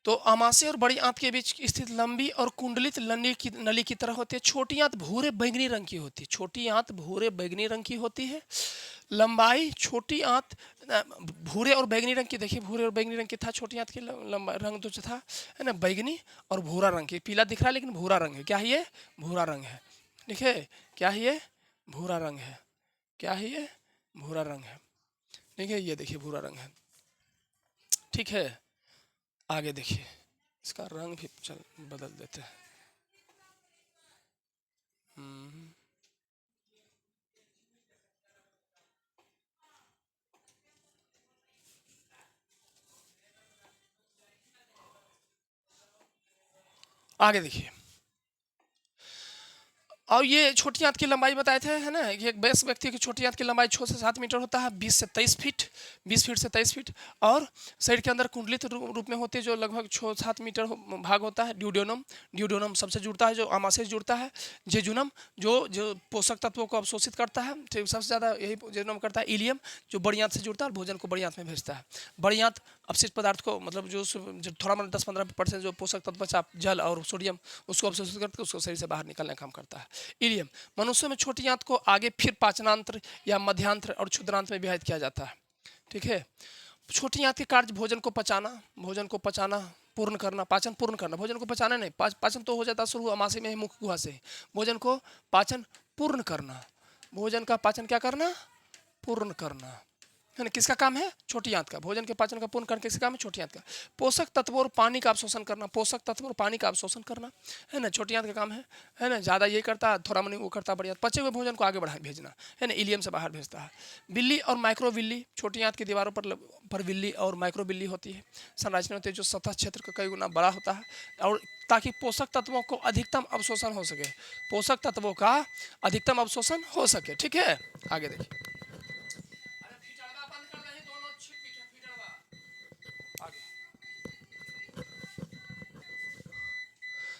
तो आमाशय और बड़ी आंत के बीच स्थित लंबी और कुंडलित नली की तरह होती है। छोटी आंत भूरे बैंगनी रंग की होती है, छोटी आंत भूरे बैंगनी रंग की होती है। लंबाई छोटी आंत भूरे और बैंगनी रंग की, देखिए भूरे और बैंगनी रंग की था छोटी आंत की लंबाई, रंग तो था है ना, बैंगनी और भूरा रंग की। पीला दिख रहा है लेकिन भूरा रंग है। क्या है ये, भूरा रंग है। ठीक है, क्या है ये, भूरा रंग है। क्या है ये, भूरा रंग है। ठीक है, ये देखिए भूरा रंग है। ठीक है, आगे देखिए, इसका रंग भी बदल देते हैं। आगे देखिए, और ये छोटी आंत की लंबाई बताए थे है ना, ये एक वयस्क व्यक्ति की छोटी आंत की लंबाई 6 से 7 मीटर होता है, 20 से 23 फीट, 20 फीट से 23 फीट। और शरीर के अंदर कुंडलित रूप में होती है, जो लगभग 6-7 मीटर भाग होता है। ड्यूडोनम सबसे जुड़ता है, जो आमाशय से जुड़ता है। जेजुनम जो पोषक तत्वों को अवशोषित करता है, सबसे ज़्यादा यही जेजुनम करता है। इलियम जो बड़ी आंत से जुड़ता है और भोजन को बड़ी आंत में भेजता है। बड़ी आंत अपशिष्ट पदार्थ को, मतलब जो थोड़ा मतलब 10-15% जो पोषक तत्व बचा, जल और सोडियम, उसको अवशोषित करके उसको शरीर से बाहर निकलने का काम करता है। इलियम मनुष्यों में छोटी आंत को आगे फिर पाचनांत्र या मध्यांत्र और क्षुद्रांत में विभाजित किया जाता है। ठीक है, छोटी आंत के कार्य भोजन को पचाना, पूर्ण करना, पाचन पूर्ण करना। भोजन को पचाना नहीं, पाचन तो हो जाता है शुरू अमाशय में ही, मुख गुहा से। भोजन को पाचन पूर्ण करना, भोजन का पाचन क्या करना, पूर्ण करना, है ना। किसका काम है, छोटी आंत का। भोजन के पाचन का पूर्ण करना किसका काम है, छोटी आंत का। पोषक तत्वों और पानी का अवशोषण करना, पोषक तत्व और पानी का अवशोषण करना, है ना, छोटी आंत का काम है ना। ज़्यादा ये करता है, थोड़ा मनी वो करता है, बढ़िया पचे हुए भोजन को आगे बढ़ा भेजना, है ना, इलियम से बाहर भेजता है। बिल्ली और माइक्रो बिल्ली, छोटी आंत की दीवारों पर बिल्ली और माइक्रो बिल्ली होती है। संरचना होती है जो सतह क्षेत्र का कई गुना बड़ा होता है, और ताकि पोषक तत्वों को अधिकतम अवशोषण हो सके, पोषक तत्वों का अधिकतम अवशोषण हो सके। ठीक है, आगे देखिए।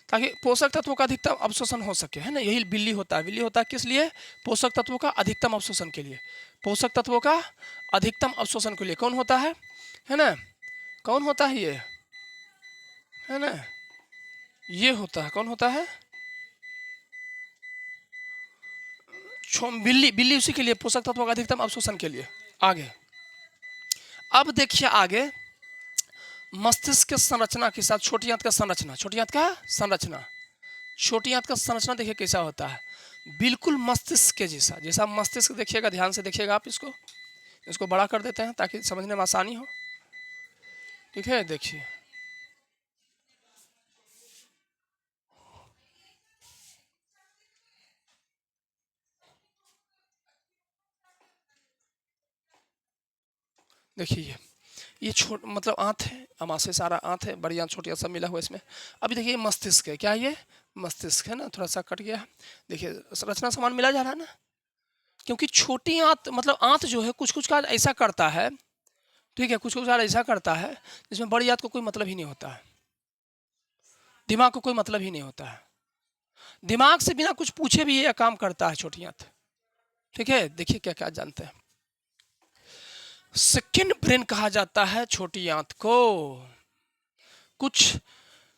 ताकि पोषक तत्वों का अधिकतम अवशोषण हो सके, है ना। यही बिल्ली होता है। बिल्ली होता है किस लिए, पोषक तत्वों का अधिकतम अवशोषण के लिए, पोषक तत्वों का अधिकतम अवशोषण के लिए। कौन होता है ना, कौन होता है ये, है ना, ये होता है, कौन होता है, बिल्ली। बिल्ली उसी के लिए, पोषक तत्वों का अधिकतम अवशोषण के लिए। आगे अब देखिए, आगे मस्तिष्क के संरचना के साथ छोटी आंत का संरचना, छोटी आंत का संरचना, छोटी आंत का संरचना देखिए कैसा होता है, बिल्कुल मस्तिष्क के जैसा। जैसा मस्तिष्क देखिएगा, ध्यान से देखिएगा आप, इसको बड़ा कर देते हैं ताकि समझने में आसानी हो। ठीक है, देखिए देखिए ये छोट मतलब आंत है, अमाशय सारा आंत है, बड़ी आंत छोटी आंत सब मिला हुआ इसमें। अभी देखिए मस्तिष्क है, क्या ये मस्तिष्क है ना, थोड़ा सा कट गया। देखिए रचना समान मिला जा रहा है ना, क्योंकि छोटी आंत मतलब आंत जो है कुछ कुछ कार्य ऐसा करता है, ठीक है, कुछ कुछ कार्य ऐसा करता है जिसमें बड़ी आंत को कोई मतलब ही नहीं होता है, दिमाग को कोई मतलब ही नहीं होता है। दिमाग से बिना कुछ पूछे भी ये काम करता है छोटी आंत। ठीक है, देखिए क्या क्या जानते हैं। सेकेंड ब्रेन कहा जाता है छोटी आंत को। कुछ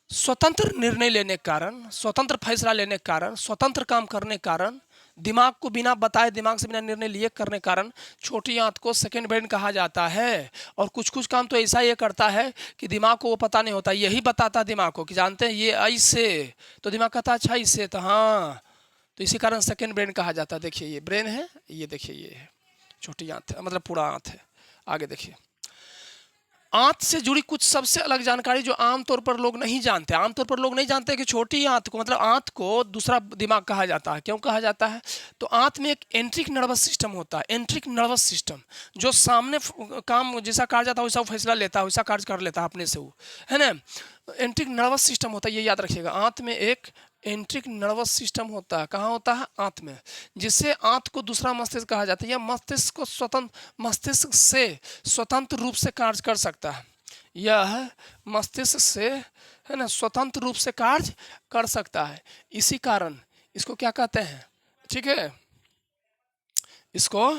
स्वतंत्र निर्णय लेने के कारण, स्वतंत्र फैसला लेने के कारण, स्वतंत्र काम करने के कारण, दिमाग को बिना बताए, दिमाग से बिना निर्णय लिए करने के कारण छोटी आंत को सेकेंड ब्रेन कहा जाता है। और कुछ कुछ काम तो ऐसा ये करता है कि दिमाग को वो पता नहीं होता, यही बताता दिमाग को कि जानते हैं ये ऐसे, तो दिमाग कहता अच्छा इससे, तो हाँ, तो इसी कारण सेकेंड ब्रेन कहा जाता है। देखिए ये ब्रेन है, ये देखिए ये है छोटी आंत है, मतलब पूरा आंत है। आगे देखिए, आंत से जुड़ी कुछ सबसे अलग जानकारी जो आमतौर पर लोग नहीं जानते। आमतौर पर लोग नहीं जानते कि छोटी आंत को, मतलब आंत को दूसरा दिमाग कहा जाता है। क्यों कहा जाता है, तो आंत में एक एंट्रिक नर्वस सिस्टम होता है, एंट्रिक नर्वस सिस्टम, जो सामने काम जैसा कार्य जाता है वैसा फैसला लेता है, वैसा कार्य कर लेता है अपने से वो, है ना। एंट्रिक नर्वस सिस्टम होता है, ये याद रखिएगा। आंत में एक एंट्रिक नर्वस सिस्टम होता है। कहाँ होता है, आंत में, जिससे आंत को दूसरा मस्तिष्क कहा जाता है। यह मस्तिष्क को मस्तिष्क से स्वतंत्र रूप से कार्य कर सकता है। यह मस्तिष्क से, है ना, स्वतंत्र रूप से कार्य कर सकता है। इसी कारण इसको क्या कहते हैं, ठीक है, इसको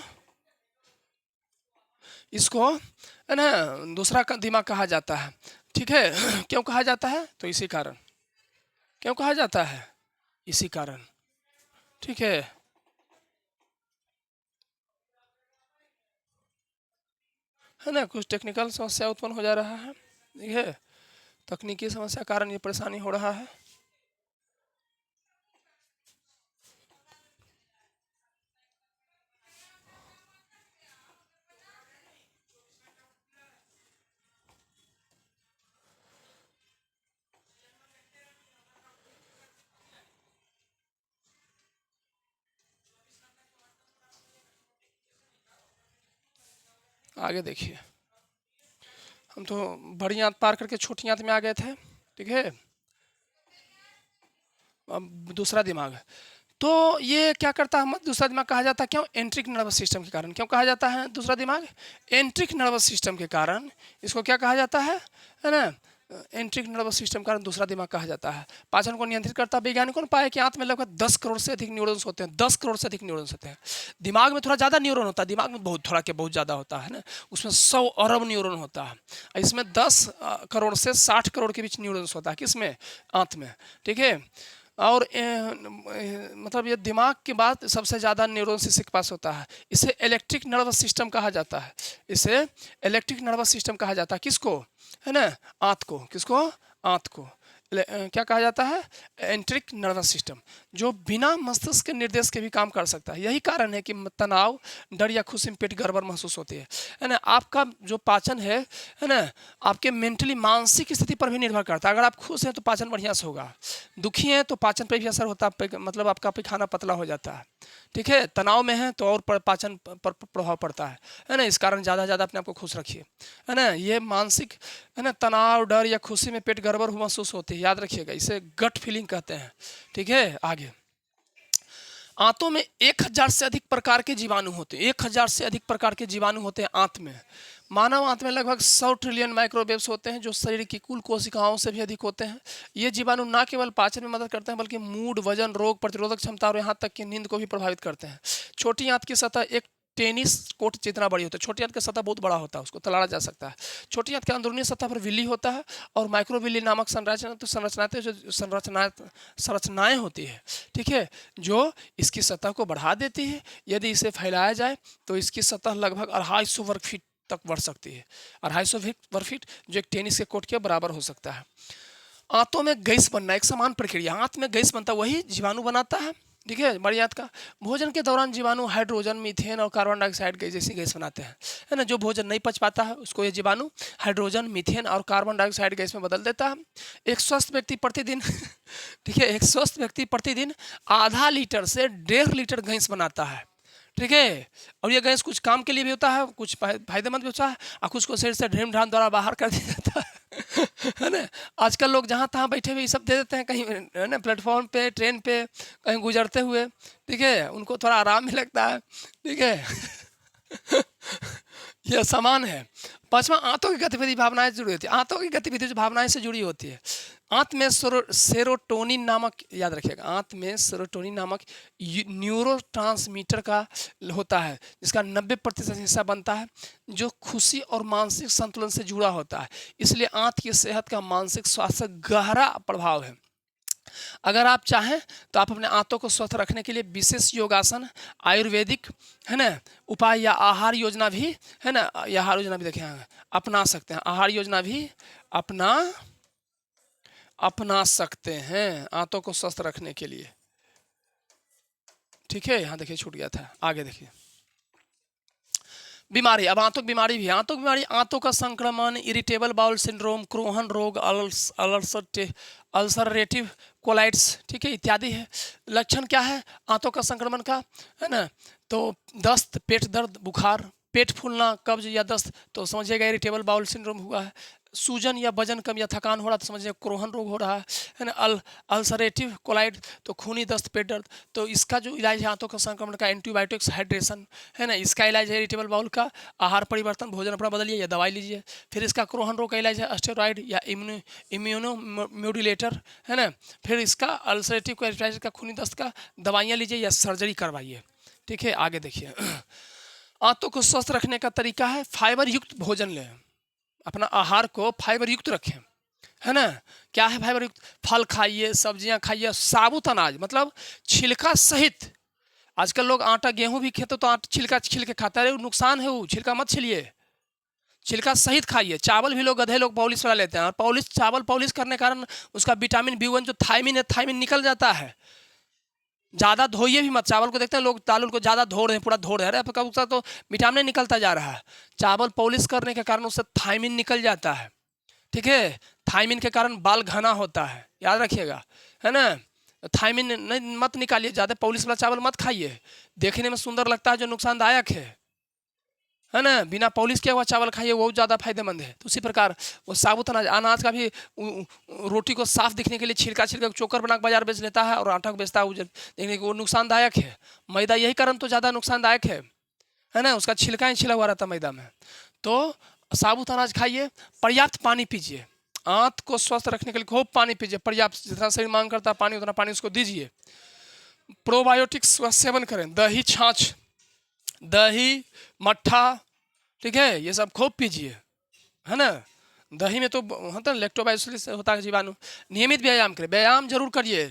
है ना दूसरा दिमाग कहा जाता है। ठीक है, क्यों कहा जाता है, तो इसी कारण, क्यों कहा जाता है, इसी कारण। ठीक है ना, कुछ टेक्निकल समस्या उत्पन्न हो जा रहा है, ठीक है, तकनीकी समस्या कारण ये परेशानी हो रहा है। आगे देखिए, हम तो बड़ी आंत पार करके छोटी आंत में आ गए थे। ठीक है, अब दूसरा दिमाग, तो ये क्या करता है, दूसरा दिमाग कहा जाता है क्यों, एंट्रिक नर्वस सिस्टम के कारण। क्यों कहा जाता है दूसरा दिमाग, एंट्रिक नर्वस सिस्टम के कारण इसको क्या कहा जाता है ना, एंट्रिक नर्वस सिस्टम के कारण दूसरा दिमाग कहा जाता है। पाचन को नियंत्रित करता है। वैज्ञानिकों ने पाया कि आंत में लगभग 10 करोड़ से अधिक न्यूरॉन्स होते हैं, 10 करोड़ से अधिक न्यूरॉन्स होते हैं। दिमाग में थोड़ा ज़्यादा न्यूरॉन होता है, दिमाग में बहुत थोड़ा के बहुत ज़्यादा होता है ना, उसमें 100 अरब न्यूरॉन होता है। इसमें 10 करोड़ से 60 करोड़ के बीच न्यूरॉन्स होता है, किसमें, आंत में। ठीक है, और मतलब ये दिमाग के बाद सबसे ज़्यादा न्यूरॉन्स इसी के पास होता है। इसे इलेक्ट्रिक नर्वस सिस्टम कहा जाता है। इसे इलेक्ट्रिक नर्वस सिस्टम कहा जाता है। किसको? है ना, आंत को। किसको? आंत को। क्या कहा जाता है? एंट्रिक नर्वस सिस्टम, जो बिना मस्तिष्क के निर्देश के भी काम कर सकता है। यही कारण है कि तनाव, डर या खुशी में पेट गड़बड़ महसूस होती है ना। आपका जो पाचन है ना, आपके मेंटली मानसिक स्थिति पर भी निर्भर करता है। अगर आप खुश हैं तो पाचन बढ़िया से होगा, दुखी हैं तो पाचन पर भी असर होता है, मतलब आपका खाना पतला हो जाता है। ठीक है, तनाव में है तो और पाचन पर प्रभाव पड़ता है ना। इस कारण ज़्यादा ज़्यादा अपने आप को खुश रखिए, है ना। ये मानसिक, है ना, तनाव, डर या खुशी में पेट गड़बड़ महसूस होती है, याद रखिएगा। इसे गट फीलिंग कहते हैं। ठीक है, आगे। आंतों में 1000 से अधिक प्रकार के जीवाणु होते हैं। 1000 से अधिक प्रकार के जीवाणु होते हैं आंत में। मानव आंत में लगभग 100 ट्रिलियन माइक्रोवेव्स होते हैं, जो शरीर की कुल कोशिकाओं से भी अधिक होते हैं। ये जीवाणु न केवल पाचन में मदद करते हैं, बल्कि मूड, वजन, रोग प्रतिरोधक क्षमता और यहाँ तक कि नींद को भी प्रभावित करते हैं। छोटी आंत की सतह एक टेनिस कोर्ट जितना बड़ी होता है। छोटी आंत का सतह बहुत बड़ा होता है, उसको तलाड़ा जा सकता है। छोटी आंत के अंदरूनी सतह पर विली होता है और माइक्रोविली नामक संरचनाएं होती है। ठीक है, जो इसकी सतह को बढ़ा देती है। यदि इसे फैलाया जाए तो इसकी सतह लगभग 250 वर्ग फीट तक बढ़ सकती है। 250 वर्ग फीट, जो एक टेनिस के कोर्ट के बराबर हो सकता है। आंतों में गैस बनना एक समान प्रक्रिया। आंत में गैस बनता है, वही जीवाणु बनाता है। ठीक है, बड़ी आंत का। भोजन के दौरान जीवाणु हाइड्रोजन, मीथेन और कार्बन डाइऑक्साइड गैस जैसी गैस बनाते हैं, है ना। जो भोजन नहीं पच पाता है उसको ये जीवाणु हाइड्रोजन, मीथेन और कार्बन डाइऑक्साइड गैस में बदल देता है। एक स्वस्थ व्यक्ति प्रतिदिन ठीक है, एक स्वस्थ व्यक्ति प्रतिदिन आधा लीटर से 1.5 लीटर गैस बनाता है। ठीक है, और ये गैस कुछ काम के लिए भी होता है, कुछ फायदेमंद भी होता है, और कुछ को शरीर से ढीम ढाम द्वारा बाहर कर दिया जाता है ना। आजकल लोग जहाँ तहाँ बैठे हुए ये सब दे देते हैं, कहीं, है ना, प्लेटफॉर्म पे, ट्रेन पे कहीं गुजरते हुए। ठीक है, उनको थोड़ा आराम भी लगता है। ठीक है यह समान है। पांचवा, आंतों की गतिविधि भावनाएं से जुड़ी होती है। आंतों की गतिविधि जो भावनाएं से जुड़ी होती है। आंत में सेरोटोनिन नामक, याद रखिएगा, आंत में सेरोटोनिन नामक न्यूरोट्रांसमीटर का होता है, जिसका 90% हिस्सा बनता है, जो खुशी और मानसिक संतुलन से जुड़ा होता है। इसलिए आंत की सेहत का मानसिक स्वास्थ्य गहरा प्रभाव है। अगर आप चाहें तो आप अपने आंतों को स्वस्थ रखने के लिए विशेष योगासन, आयुर्वेदिक, है ना, उपाय या आहार योजना भी, है ना, आहार योजना भी देखें अपना सकते हैं। आहार योजना भी अपना सकते हैं आंतों को स्वस्थ रखने के लिए। ठीक है, यहाँ देखिए छूट गया था, आगे देखिए। बीमारी, अब आंतों की बीमारी भी। आंतों की बीमारी, आंतों का संक्रमण, इरिटेबल बाउल सिंड्रोम, क्रोहन रोग, अल्सरेटिव कोलाइटिस, ठीक है, इत्यादि है। लक्षण क्या है आंतों का संक्रमण का, है ना, तो दस्त, पेट दर्द, बुखार, पेट फूलना, कब्ज या दस्त तो समझिएगा इरिटेबल बाउल सिंड्रोम हुआ है। सूजन या वजन कम या थकान हो रहा तो समझिए क्रोहन रोग हो रहा है ना। अल्सरेटिव कोलाइट तो खूनी दस्त, पेट दर्द, तो इसका जो इलाज है आंतों का संक्रमण का एंटीबायोटिक्स, हाइड्रेशन, है ना। इसका इलाज है इरिटेबल बाउल का आहार परिवर्तन, भोजन अपना बदलिए या दवाई लीजिए। फिर इसका क्रोहन रोग का इलाज है स्टेरॉइड या इम्यूनोमोड्यूलेटर, है ना। फिर इसका अल्सरेटिव कोलाइटिस का खूनी दस्त का दवाइयाँ लीजिए या सर्जरी करवाइए। ठीक है, आगे देखिए। आंतों को स्वस्थ रखने का तरीका है फाइबर युक्त भोजन लें। अपना आहार को फाइबर युक्त रखें, है ना। क्या है फाइबर युक्त? फल खाइए, सब्जियां खाइए, साबुत अनाज मतलब छिलका सहित। आजकल लोग आटा गेहूं भी खेते तो आटा छिलका छिल के खाता है, नुकसान है वो, छिलका मत छिलिए, छिलका सहित खाइए। चावल भी लोग, गधे लोग पॉलिश वाला लेते हैं, और पॉलिश चावल पॉलिश करने के कारण उसका विटामिन B1 जो थायमिन है, थायमिन निकल जाता है। ज़्यादा धोइए भी मत। चावल को देखते हैं लोग दाल को ज़्यादा धो रहे हैं, पूरा धो रहे हैं, अरे उसका तो विटामिन निकलता जा रहा है। चावल पॉलिश करने के कारण उससे थायमिन निकल जाता है। ठीक है, थायमिन के कारण बाल घना होता है, याद रखिएगा, है ना। थायमिन नहीं मत निकालिए, ज़्यादा पॉलिश वाला चावल मत खाइए, देखने में सुंदर लगता है जो नुकसानदायक है ना। बिना पॉलिश किया हुआ चावल खाइए, वो ज़्यादा फायदेमंद है। तो उसी प्रकार वो साबुत अनाज का भी रोटी को साफ दिखने के लिए छिलका चोकर बना के बाजार बेच लेता है और आटा को बेचता है, देखने को वो नुकसानदायक है। मैदा यही कारण तो ज़्यादा नुकसानदायक है ना, उसका छिलका ही छिला हुआ रहता है मैदा में। तो साबुत अनाज खाइए, पर्याप्त पानी पीजिए। आंत को स्वस्थ रखने के लिए खूब पानी पीजिए, पर्याप्त, जितना शरीर मांग करता है पानी उतना पानी उसको दीजिए। प्रोबायोटिक्स का सेवन करें, दही, छाछ, दही, मट्ठा, ठीक है, ये सब खूब पीजिए, है ना। दही में तो होता है लैक्टोबाइसिलस होता है जीवाणु। नियमित व्यायाम करें, व्यायाम जरूर करिए,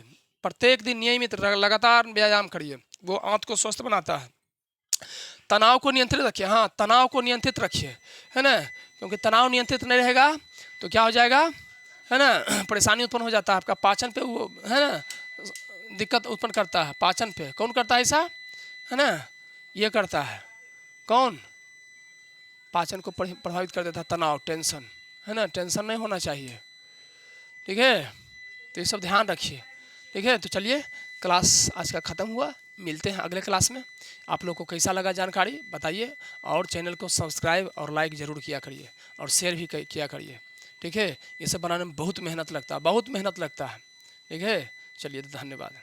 प्रत्येक दिन नियमित लगातार व्यायाम करिए, वो आंत को स्वस्थ बनाता है। तनाव को नियंत्रित रखिए, हाँ तनाव को नियंत्रित रखिए, है ना, क्योंकि तनाव नियंत्रित नहीं रहेगा तो क्या हो जाएगा, है ना, परेशानी उत्पन्न हो जाता है आपका पाचन पे, वो है ना दिक्कत उत्पन्न करता है पाचन पे। कौन करता है ऐसा, है ना, ये करता है कौन, पाचन को प्रभावित कर देता है तनाव, टेंशन, है ना, टेंशन नहीं होना चाहिए, ठीक है। तो ये सब ध्यान रखिए, ठीक है। तो चलिए क्लास आज का ख़त्म हुआ, मिलते हैं अगले क्लास में। आप लोग को कैसा लगा जानकारी बताइए, और चैनल को सब्सक्राइब और लाइक ज़रूर किया करिए, और शेयर भी किया करिए, ठीक है। ये सब बनाने में बहुत मेहनत लगता है, बहुत मेहनत लगता है, ठीक है। चलिए धन्यवाद।